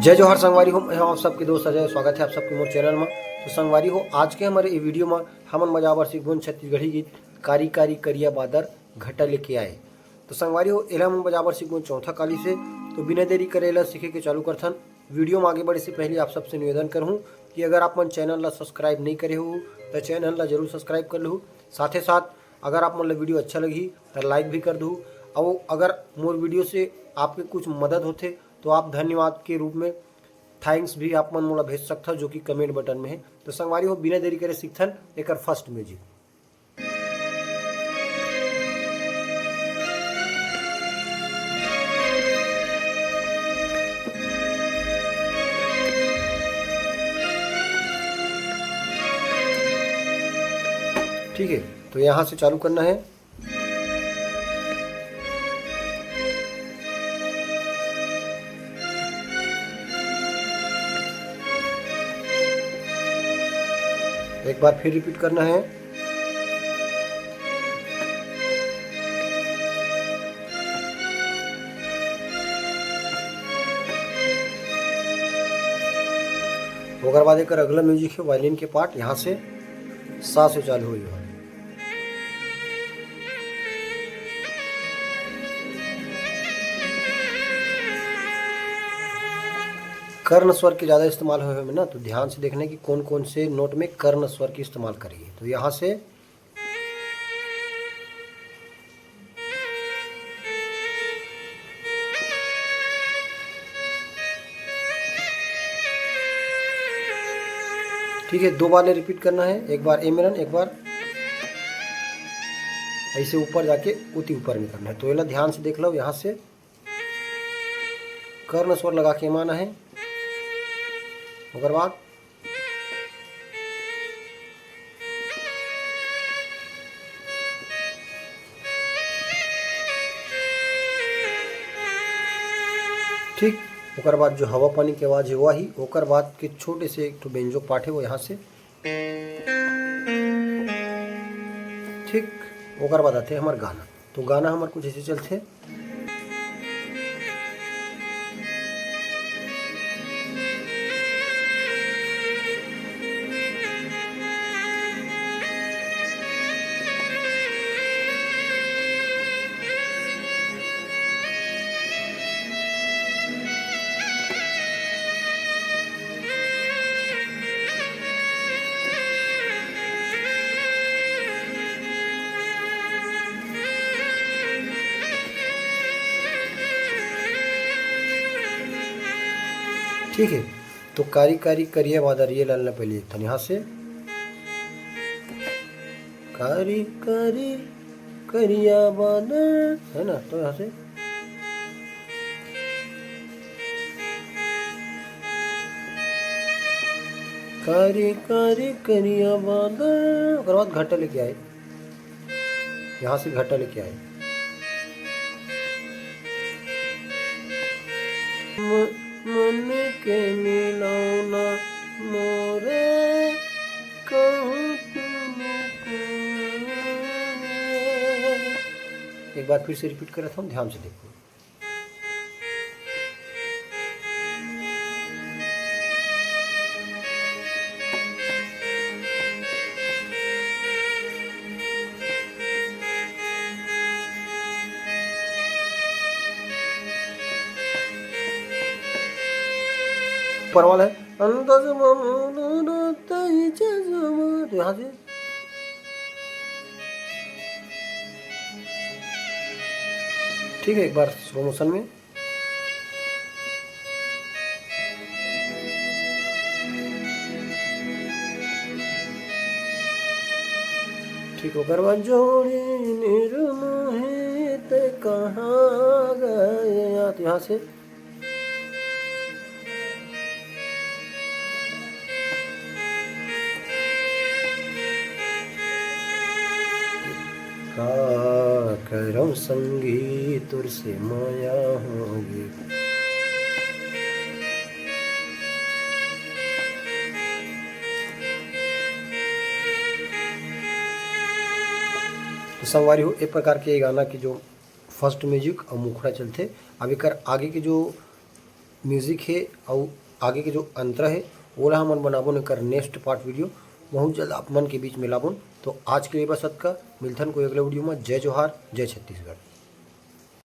जय जोहार संगवारी हो, मैं आप सबके दोस्त अजय। स्वागत है आप सबके मोर चैनल में। तो संगवारी हो, आज के हमारे वीडियो में हमन मजावर सीखबोन छत्तीसगढ़ी गीत कारी कारी करिया बादर घटा लेके आए। तो संगवारी हो, एला हम बजावर सीखबोन चौथा काली से। तो बिना देरी करे ला सीखे के चालू करथन। वीडियो में आगे बढ़े से पहले आप सबसे निवेदन करूँ कि अगर आप मन चैनल ला सब्सक्राइब नहीं करे हो तो चैनल ला जरूर सब्सक्राइब कर लूँ। साथ ही साथ अगर आप मन ला वीडियो अच्छा लगी तो लाइक भी कर दूँ। और अगर मोर वीडियो से आपके कुछ मदद होते तो आप धन्यवाद के रूप में थैंक्स भी आप मन मोला भेज सकता जो कि कमेंट बटन में है। तो संगवारी हो, बिना देरी करे सीखथन एक फर्स्ट म्यूजिक। ठीक है, तो यहाँ से चालू करना है। एक बार फिर रिपीट करना है। ओकर बाद एक अगला म्यूजिक है वायलिन के पार्ट, यहाँ से सा से चालू हुई है। कर्ण स्वर के ज़्यादा इस्तेमाल हुए में ना, तो ध्यान से देखना कि कौन कौन से नोट में कर्ण स्वर की इस्तेमाल करिए। तो यहाँ से ठीक है, दो बार ने रिपीट करना है। एक बार ए मेरन, एक बार ऐसे ऊपर जाके उती ऊपर में करना है। तो ये ध्यान से देख लो, यहाँ से कर्ण स्वर लगा के माना है। ओकर बाद ठीक, ओकर बाद जो हवा पानी की आवाज़ है वही। ओकर बाद के छोटे से एक तो बेंजो पार्ट है वो यहाँ से ठीक। ओकर बाद आते हैं हमारे गाना। तो गाना हमारे कुछ ऐसे चलते। ठीक है, तो कारी कारी करिया बादर ये लालना पहले एक था यहाँ से कारी कारी करिया बादर है ना। तो यहाँ से कारी कारी करिया बादर। उसके बाद घटा लेके आए, यहाँ से घटा लेके आए। मन के मिलौना मोरे कहूँ तुमको। एक बार फिर से रिपीट कर रहा था, ध्यान से देखो। ऊपर वाला है तो यहाँ से ठीक है, एक बार स्लो मोशन में। ठीक, ओकर बाद जोड़ी निर्मोह ते कहाँ गए, तो यहाँ से करम संगी तुर से माया होगी। तो संगवारी हो, एक प्रकार के गाना की जो फर्स्ट म्यूजिक और मुखड़ा चलते। अब एक आगे के जो म्यूजिक है और आगे के जो अंतर है ओला हमन बनाबो न कर नेक्स्ट पार्ट वीडियो बहुत जल्द आप मन के बीच में लाबुन। तो आज के लिए बस अतका, मिलथन कोई अगले वीडियो में। जय जोहार, जय छत्तीसगढ़।